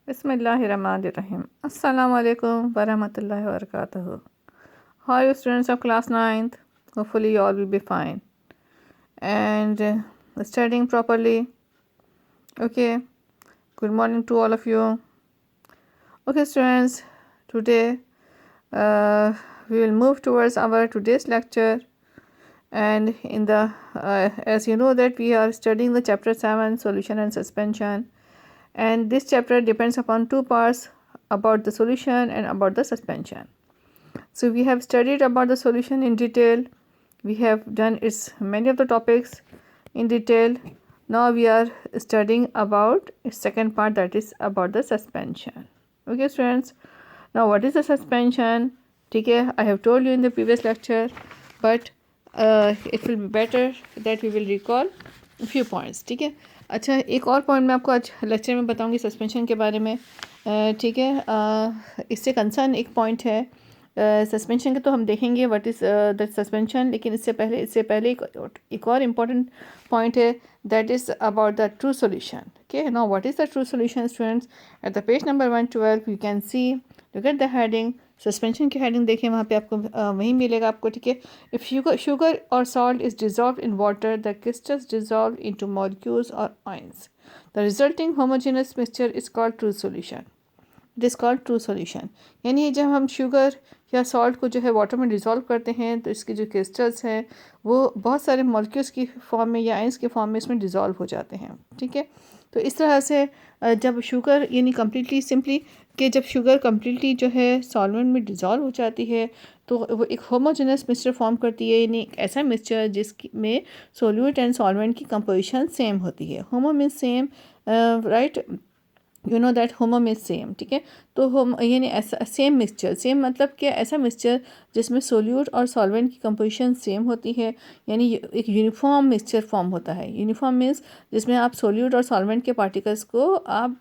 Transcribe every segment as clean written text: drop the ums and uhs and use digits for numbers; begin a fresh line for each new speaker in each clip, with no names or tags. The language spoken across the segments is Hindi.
Bismillahirrahmanirrahim. Assalamu alaikum warahmatullahi wabarakatuh. How are you students of class 9th? Hopefully you all will be fine and studying properly. Okay. Good morning to all of you. Okay students, today we will move towards our today's lecture, and in the as you know that we are studying the chapter 7, solution and suspension, and this chapter depends upon two parts, about the solution and about the suspension. So we have studied about the solution in detail. We have done its many of the topics in detail. Now we are studying about its second part, that is about the suspension. Okay students, now what is the suspension? Okay, I have told you in the previous lecture, but it will be better that we will recall a few points. ठीक है, अच्छा एक और पॉइंट मैं आपको आज लेक्चर में बताऊंगी सस्पेंशन के बारे में. ठीक है, इससे कंसर्न एक पॉइंट है सस्पेंशन के, तो हम देखेंगे व्हाट इज़ द सस्पेंशन. लेकिन इससे पहले एक और इम्पॉर्टेंट पॉइंट है, that is about the true solution. Okay, now what is the true solution students? At the page number 112 you can see, look at the heading. Suspension की हेडिंग देखिए, वहाँ पे आपको वहीं मिलेगा आपको. ठीक है, इफ़ शुगर और salt is dissolve in water, the crystals dissolve into molecules और ions. The resulting homogeneous mixture is called true solution. It is called true solution. यानी जब हम शुगर या सॉल्ट को जो है वाटर में डिज़ोल्व करते हैं, तो इसके जो क्रिस्टल्स हैं वो बहुत सारे मॉलिक्यूल्स की फॉर्म में या आयंस के फॉर्म में इसमें डिज़ोल्व हो जाते हैं. ठीक है, तो इस तरह से जब शुगर यानी कम्प्लीटली सिंपली कि जब शुगर कम्प्लीटली जो है सॉल्वेंट में डिज़ोल्व हो जाती है, तो वो एक होमोजेनस मिक्सचर फॉर्म करती है, यानी एक ऐसा मिक्सचर जिसमें सोल्यूट एंड सॉल्वेंट की कंपोजिशन सेम होती है. होमो means same, right, you know that homo means same. ठीक है, तो होम यानी ऐसा सेम मिक्सचर, सेम मतलब कि ऐसा मिक्सचर जिसमें सोल्यूट और सॉल्वेंट की कंपोजिशन सेम होती है, यानी एक यूनिफॉर्म मिक्सचर फॉर्म होता है. यूनिफॉर्म मीन्स जिसमें आप सोल्यूट और सॉल्वेंट के पार्टिकल्स को आप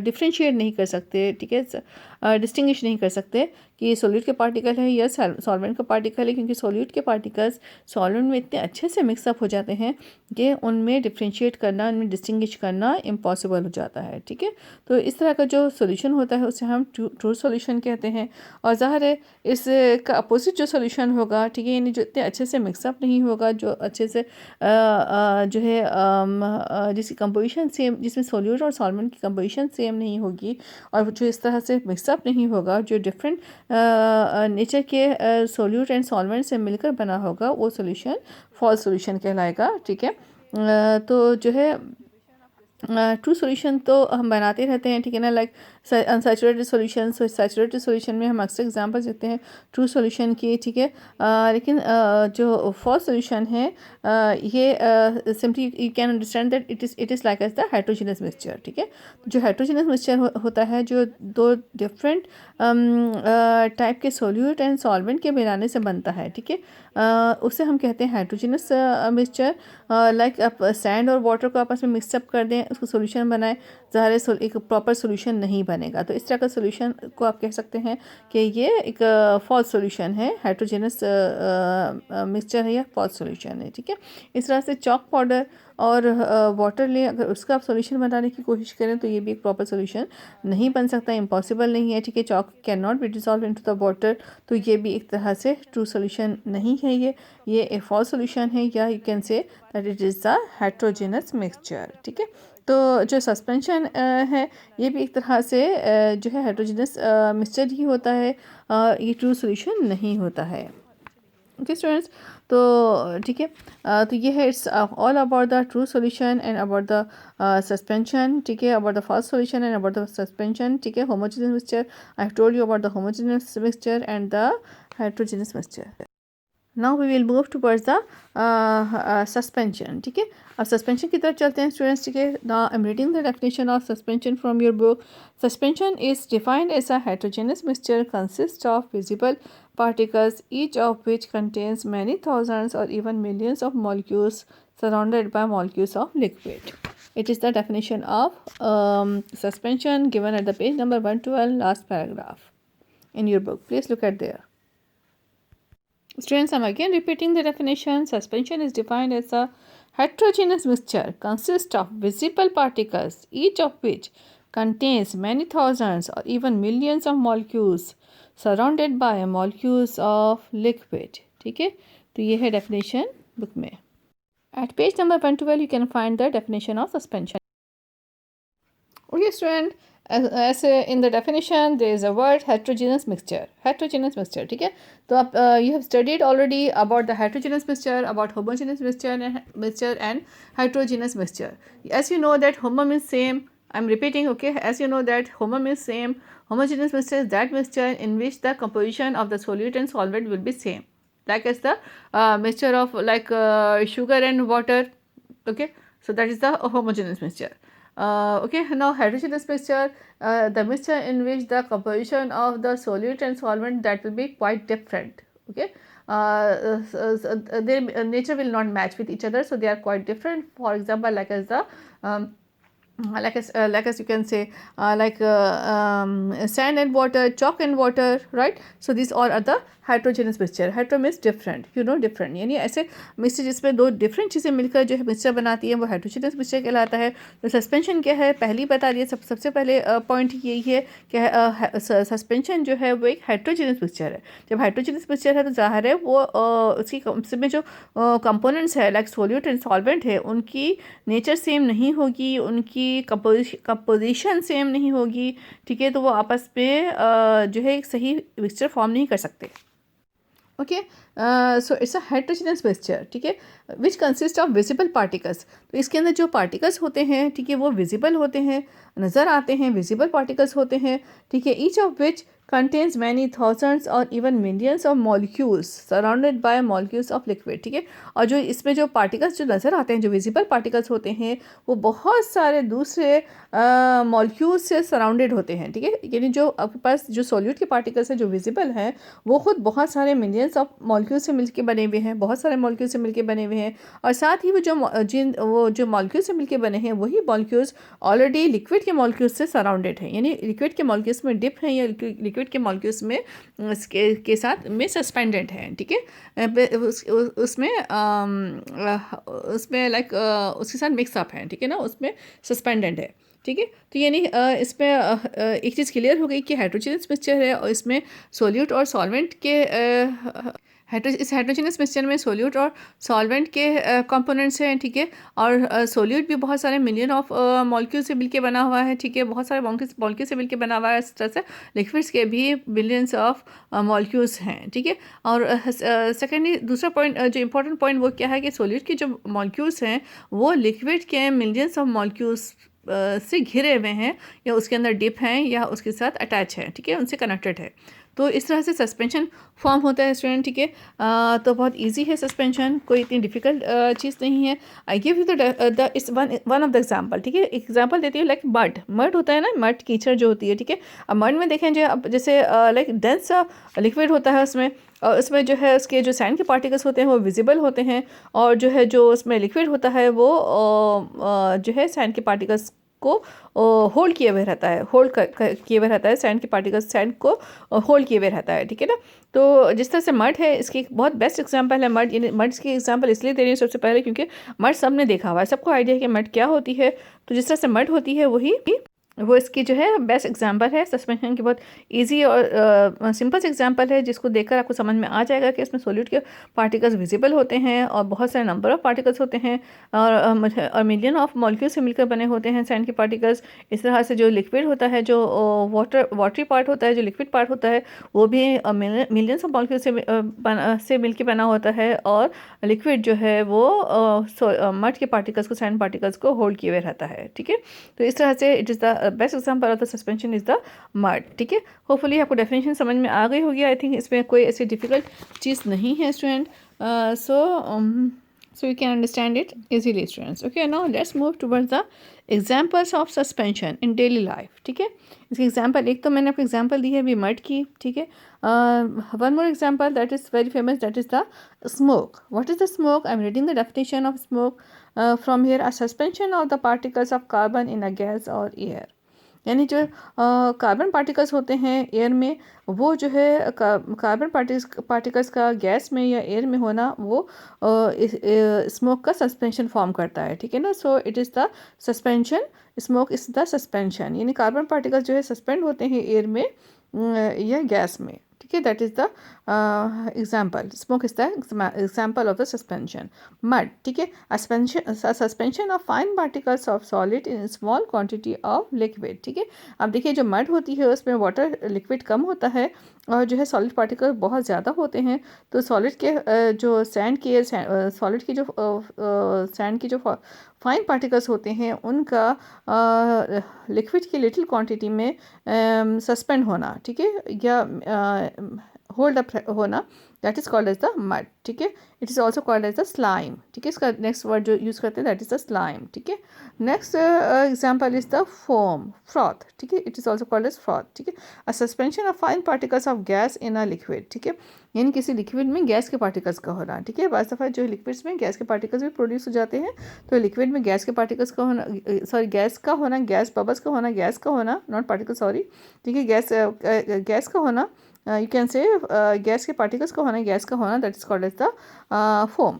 डिफ्रेंशिएट नहीं कर सकते. ठीक है, डिस्टिंग्विश नहीं कर सकते कि ये सोल्यूट के पार्टिकल है या सॉल्वेंट का पार्टिकल है, क्योंकि सोल्यूट के पार्टिकल्स सॉल्वेंट में इतने अच्छे से मिक्सअप हो जाते हैं कि उनमें डिफ्रेंशिएट करना, उनमें डिस्टिंग्विश करना इम्पॉसिबल हो जाता है. ठीक है, तो इस तरह का जो सोल्यूशन होता है उसे हम ट्रू सोल्यूशन कहते हैं. और ज़ाहिर है इसका अपोजिट जो सोल्यूशन होगा, ठीक है, यानी जो इतने अच्छे से मिक्सअप नहीं होगा, जो अच्छे से जो है जिसकी कंपोजिशन सेम, जिसमें सोल्यूट और सॉल्वेंट की कंपोजिशन सेम नहीं होगी, और जो इस तरह से मिक्सअप नहीं होगा, जो डिफरेंट नेचर के सोल्यूट एंड सॉल्वेंट से मिलकर बना होगा, वो सोल्यूशन फॉल्स सोल्यूशन कहलाएगा. ठीक है, तो जो है ट्रू सॉल्यूशन तो हम बनाते रहते हैं. ठीक है ना, लाइक अनसैचुरेटेड सॉल्यूशन. सो सैचुरेटेड सॉल्यूशन में हम अक्सर एग्जांपल देते हैं ट्रू सॉल्यूशन की. ठीक है, लेकिन जो फॉल्स सॉल्यूशन है, ये simply you can understand that it is like as the heterogeneous mixture. ठीक है, जो हाइड्रोजनस मिक्सचर होता है, जो दो डिफरेंट टाइप के सोल्यूट एंड सॉल्वेंट के मिलाने से बनता है. ठीक है, उसे हम कहते हैं हाइड्रोजनस मिक्सचर. लाइक आप सैंड और वाटर को आपस में मिक्सअप कर दें, उसको सोल्यूशन बनाएं, ज़ाहिर एक प्रॉपर सोल्यूशन नहीं बनेगा. तो इस तरह का सोल्यूशन को आप कह सकते हैं कि ये एक फॉल्स सोल्यूशन है, हाइड्रोजनस मिक्सचर है या फॉल्स सोल्यूशन है. ठीक है, इस तरह से चॉक पाउडर और वाटर लें, अगर उसका आप सोल्यूशन बनाने की कोशिश करें तो ये भी एक प्रॉपर सोल्यूशन नहीं बन सकता, इम्पॉसिबल नहीं है. ठीक है, chalk can not be dissolve into the water, तो ये भी एक तरह से ट्रू सोल्यूशन नहीं है. ये एक फॉल्स सोल्यूशन है, या you can say that it is the heterogeneous mixture. ठीक है, तो जो सस्पेंशन है, ये भी एक तरह से जो है हेट्रोजेनस मिक्सचर ही होता है, ये ट्रू सोल्यूशन नहीं होता है. ओके स्टूडेंट्स, तो ठीक है, तो ये है it's all about the true solution and about the suspension. ठीक है, about the first solution and about the suspension. ठीक है, homogeneous mixture, I have told you about the homogeneous mixture and the heterogeneous mixture. Now we will move towards the suspension. ठीक है, अब सस्पेंशन की तरफ चलते हैं स्टूडेंट्स. ठीक है, now I am reading the definition of suspension from your book. Suspension is defined as a heterogeneous mixture consists of visible particles, each of which contains many thousands or even millions of molecules surrounded by molecules of liquid. It is the definition of suspension given at the page number 112, last paragraph in your book. Please look at there. Students, I am again repeating the definition. Suspension is defined as a heterogeneous mixture consists of visible particles, each of which contains many thousands or even millions of molecules surrounded by molecules of liquid. ठीक है, तो ये है definition book में. At page number 112 you can find the definition of suspension. Okay student, as in the definition there is a word heterogeneous mixture. Heterogeneous mixture, ठीक है. तो आप you have studied already about the heterogeneous mixture, about homogeneous mixture and heterogeneous mixture. As you know that homo means same. I'm repeating, okay. As you know that homo means same. Homogeneous mixture is that mixture in which the composition of the solute and solvent will be same, like as the mixture of like sugar and water, okay. So that is the homogeneous mixture. Okay, now heterogeneous mixture, the mixture in which the composition of the solute and solvent that will be quite different, okay. Their nature will not match with each other, so they are quite different. For example, like as the like as you can say sand and water, chalk and water, right. So these all are the heterogeneous mixture. Hetero means different, you know, different, यानी ऐसे मिक्सचर जिसमें दो डिफरेंट चीज़ें मिलकर जो है मिक्सचर बनाती है वो हेटेरोजेनस मिक्सचर कहलाता है. तो सस्पेंशन क्या है, पहली बता दिए. सबसे पहले पॉइंट यही है कि सस्पेंशन जो है वो एक हेटेरोजेनस मिक्सचर है. जब हेटेरोजेनस मिक्सचर है तो जाहिर है वो उसमें जो कंपोनेंट्स है लाइक सोल्यूट एंड सॉल्वेंट है उनकी नेचर सेम नहीं होगी, उनकी कंपोजिशन सेम नहीं होगी, ठीक है. तो वो आपस में जो है एक सही मिक्सचर फॉर्म नहीं कर सकते. Okay, so it's a heterogeneous mixture, ठीक है, which consist of visible particles. तो इसके अंदर जो पार्टिकल्स होते हैं, ठीक है, वो विजिबल होते हैं, नज़र आते हैं, विजिबल पार्टिकल्स होते हैं, ठीक है. Each of which contains many thousands or even millions of molecules surrounded by molecules of liquid, ठीक है. और जो इसमें जो पार्टिकल्स जो नज़र आते हैं, जो विजिबल पार्टिकल्स होते हैं, वो बहुत सारे दूसरे मॉलिक्यूल्स से सराउंडेड होते हैं, ठीक है. यानी जो आपके पास जो सॉल्यूट के पार्टिकल्स हैं जो विजिबल हैं वो खुद बहुत सारे मिलियंस ऑफ मॉलिक्यूल से मिलके बने हुए हैं, बहुत सारे मॉलिक्यूल से मिलके बने हुए हैं. और साथ ही वो जो मॉलिक्यूल से मिलके बने हैं वही मॉलिक्यूल्स ऑलरेडी लिक्विड के मॉलिक्यूल्स से सराउंडेड हैं, यानी लिक्विड के मॉलिक्यूल्स में डिप हैं या लिक्विड के मॉलिक्यूल्स में के साथ में सस्पेंडेड है, ठीक है. उसमें लाइक उसके साथ मिक्सअप है, ठीक है ना, उसमें सस्पेंडेड है, ठीक है. तो यानी इसमें एक चीज़ क्लियर हो गई कि हेटेरोजेनस मिक्सचर है और इसमें सोल्यूट और सॉल्वेंट के इस हेटेरोजेनस मिक्सचर में सोल्यूट और सॉल्वेंट के कंपोनेंट्स हैं, ठीक है. और सोल्यूट भी बहुत सारे मिलियन ऑफ मॉलिक्यूल से मिलके बना हुआ है, ठीक है, बहुत सारे मॉलिक्यूल से मिलके बना हुआ है. इस तरह से लिक्विड्स के भी बिलियंस ऑफ मॉलिक्यूल्स हैं, ठीक है. और सेकेंडली दूसरा पॉइंट जो इंपॉर्टेंट पॉइंट वो क्या है कि सोल्यूट के जो मॉलिक्यूल्स हैं वो लिक्विड के मिलियंस ऑफ मॉलिक्यूल्स से घिरे हुए हैं या उसके अंदर डिप हैं या उसके साथ अटैच है, ठीक है, उनसे कनेक्टेड है. तो इस तरह से सस्पेंशन फॉर्म होता है स्टूडेंट, ठीक है. तो बहुत इजी है सस्पेंशन, कोई इतनी डिफ़िकल्ट चीज़ नहीं है. आई गिव यू द इस वन ऑफ द एग्जांपल, ठीक है. एग्जांपल देती हूँ लाइक मड होता है ना, मड कीचड़ जो होती है, ठीक है. अब मड में देखें जो अब जैसे लाइक डेंस लिक्विड होता है उसमें, और उसमें जो है उसके जो सैंड के पार्टिकल्स होते हैं वो विजिबल होते हैं, और जो है जो उसमें लिक्विड होता है वो जो है सैंड के पार्टिकल्स को होल्ड किए हुए रहता है, किए हुए रहता है सैंड के पार्टिकल्स, सैंड को होल्ड किए हुए रहता है, ठीक है ना. तो जिस तरह से मड है इसकी एक बहुत बेस्ट एग्जांपल है मड. यानी मड की एग्जांपल इसलिए दे रही हूँ सबसे पहले क्योंकि मड सब ने देखा हुआ है, सबको आइडिया है कि मड क्या होती है. तो जिस तरह से मड होती है वो इसकी जो है बेस्ट एग्जांपल है सस्पेंशन की. बहुत इजी और सिंपल से एग्जांपल है जिसको देखकर आपको समझ में आ जाएगा कि इसमें सोल्यूट के पार्टिकल्स विजिबल होते हैं और बहुत सारे नंबर ऑफ पार्टिकल्स होते हैं और मिलियन ऑफ मॉलिक्यूल से मिलकर बने होते हैं सैंड के पार्टिकल्स. इस तरह से जो लिक्विड होता है, जो वाटरी पार्ट होता है, जो लिक्विड पार्ट होता है वो भी मिलियंस ऑफ मॉलिक्यूल से मिलकर बना होता है, और लिक्विड जो है वो मड के पार्टिकल्स को, सैंड पार्टिकल्स को होल्ड किए हुए रहता है, ठीक है. तो इस तरह से it is the best example of the suspension is the mud, ठीक है. होपफुली आपको डेफिनेशन समझ में आ गई होगी. आई थिंक इसमें कोई ऐसी डिफ़िकल्ट चीज़ नहीं है student. So you can understand it easily students. Okay, now let's move towards the examples of suspension in daily life, ठीक है. इसकी एग्जांपल एक तो मैंने आपको एग्जांपल दी है अभी मड की, ठीक है. One more example that is very famous, that is the smoke. What is the smoke? I am reading the definition of smoke from here: a suspension of the particles of carbon in a gas or air. यानी जो कार्बन पार्टिकल्स होते हैं एयर में, वो जो है कार्बन पार्टिकल्स का गैस में या एयर में होना वो स्मोक का सस्पेंशन फॉर्म करता है, ठीक है ना। So it is the suspension, smoke is the suspension, यानी कार्बन पार्टिकल्स जो है सस्पेंड होते हैं एयर में या गैस में, ठीक है। That is the example, smoke is the example of the suspension. Mud, ठीक है, suspension of fine particles of solid in small quantity of liquid, ठीक है। अब देखिए जो मड होती है उसमें वाटर लिक्विड कम होता है और जो है सॉलिड पार्टिकल बहुत ज़्यादा होते हैं। तो सॉलिड के जो सैंड की सॉलिड की जो सैंड की जो फाइन पार्टिकल्स होते हैं उनका लिक्विड की लिटिल क्वांटिटी में सस्पेंड होना, ठीक है, या होल्ड अप होना, that is called as the mud, ठीक है। It is also called as the slime, ठीक है। इसका नेक्स्ट वर्ड जो यूज़ करते हैं दैट इज़ द स्लाइम, ठीक है। Next example is the foam, froth, ठीक है। It is also called as froth, ठीक है। A suspension of fine particles of gas in a liquid, ठीक है, यानी किसी लिक्विड में गैस के पार्टिकल्स का होना, ठीक है। बाज़ दफ़ा जो लिक्विड्स में गैस के पार्टिकल्स भी प्रोड्यूस हो जाते हैं, तो लिक्विड में गैस के पार्टिकल्स का होना, सॉरी गैस का होना, गैस बबल्स का होना, गैस का होना, नॉट पार्टिकल, सॉरी, ठीक है, गैस का होना, यू कैन से गैस के पार्टिकल्स का होना, गैस का होना, that is called as the foam.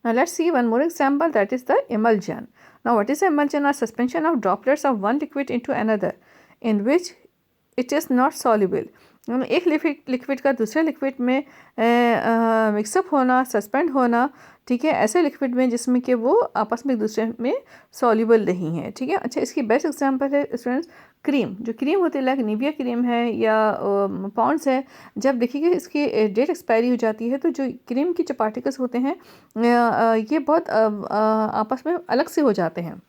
Now let's see one more example, that is the emulsion. Now what is emulsion? A suspension of droplets of one liquid into another in which it is not soluble. एक लिक्विड का दूसरे लिक्विड में मिक्सअप होना, सस्पेंड होना, ठीक है, ऐसे लिक्विड में जिसमें कि वो आपस में एक दूसरे में सॉल्युबल नहीं है, ठीक है। अच्छा, इसकी बेस्ट एग्जांपल है स्टूडेंट्स क्रीम, जो क्रीम होती है लाइक निविया क्रीम है या पॉन्ड्स है। जब देखिए इसकी डेट एक्सपायरी हो जाती है तो जो क्रीम की जो पार्टिकल्स होते हैं ये बहुत आपस में अलग से हो जाते हैं,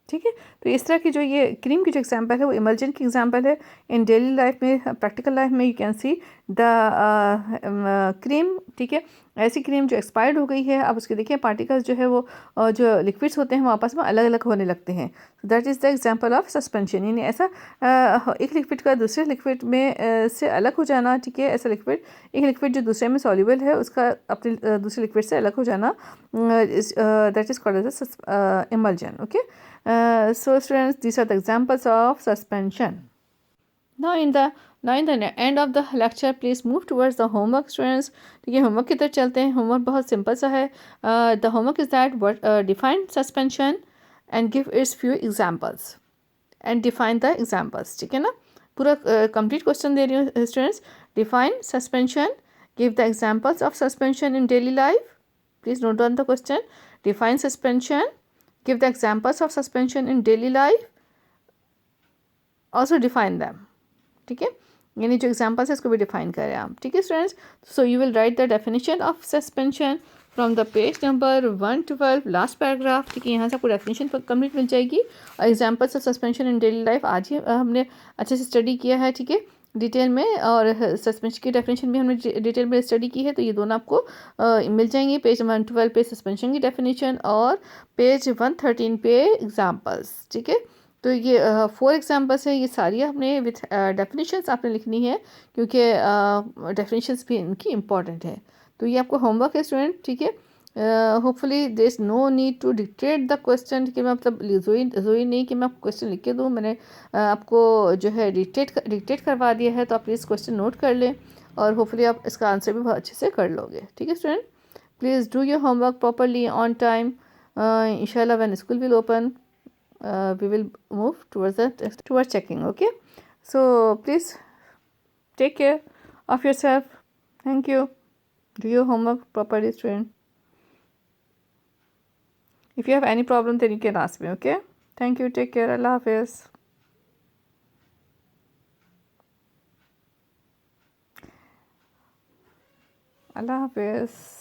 ठीक है। तो इस तरह की जो ये क्रीम की जो एग्जांपल है वो इमल्जन की एग्जांपल है। इन डेली लाइफ में, प्रैक्टिकल लाइफ में you can see the cream, ठीक है, ऐसी क्रीम जो एक्सपायर्ड हो गई है, अब उसके देखिए पार्टिकल्स जो है वो जो लिक्विड्स होते हैं वो आपस में अलग अलग होने लगते हैं। That is the example of suspension, यानी ऐसा एक लिक्विड का दूसरे लिक्विड में से अलग हो जाना, ठीक है। ऐसा लिक्विड, एक लिक्विड जो दूसरे में सॉल्युबल है उसका अपने दूसरे लिक्विड से अलग हो जाना, that is called as emulsion, okay. So students, these are the examples of suspension. Now in the end of the lecture, please move towards the homework students. ठीक है, होमवर्क की तरफ चलते हैं। होमवर्क बहुत सिंपल सा है। The homework is that what define suspension and give its few examples and define the examples, ठीक है ना। पूरा कंप्लीट क्वेश्चन दे रही हूँ students. Define suspension, give the examples of suspension in daily life. Please note down the question. Define suspension, give the examples of suspension in daily life, also define them, ठीक है, यानी जो एग्जाम्पल्स है इसको भी डिफाइन करें आप, ठीक है students. So you will write the definition of suspension from the page number 112 last paragraph, ठीक है। यहाँ से आपको डेफिनेशन कंप्लीट मिल जाएगी और examples of suspension in daily life आज ही हमने अच्छे से स्टडी किया है, ठीक है, डिटेल में, और सस्पेंशन की डेफिनेशन भी हमने डिटेल में स्टडी की है। तो ये दोनों आपको मिल जाएंगे, पेज 112 पे सस्पेंशन की डेफिनेशन और पेज 113 पे एग्जाम्पल्स, ठीक है। तो ये 4 एग्जाम्पल्स है, ये सारी आपने विथ डेफिनेशंस आपने लिखनी है क्योंकि डेफिनेशंस भी इनकी इम्पॉर्टेंट है। तो ये आपको होमवर्क है स्टूडेंट, ठीक है। Hopefully there is no need to dictate the question, कि मैं मतलब ज़रूरी नहीं कि मैं आपको क्वेश्चन लिख के दूँ। मैंने आपको जो है डिक्टेट करवा दिया है, तो आप प्लीज़ क्वेश्चन नोट कर लें और होपफुली आप इसका आंसर भी बहुत अच्छे से कर लोगे, ठीक है student. Please do your homework properly on time. इंशाल्लाह when school will open we will move towards checking, okay. So please take care of yourself. Thank you. Do your homework properly, student. If you have any problem then you can ask me, okay. Thank you. Take care. Allah Hafiz. Allah Hafiz.